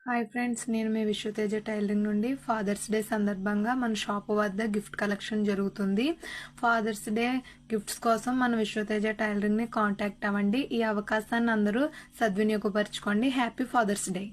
Hi friends, నేను మీ Vishwateja tailoring నుండి fathers day సందర్భంగా మన షాప్ వద్ద గిఫ్ట్ కలెక్షన్ జరుగుతుంది. ఫాదర్స్ డే గిఫ్ట్స్ కోసం మన విశ్వతేజ టైలరింగ్ ని కాంటాక్ట్ అవ్వండి. ఈ అవకాశాన్ని అందరూ సద్వినియోగపరచుకోండి. Happy fathers day.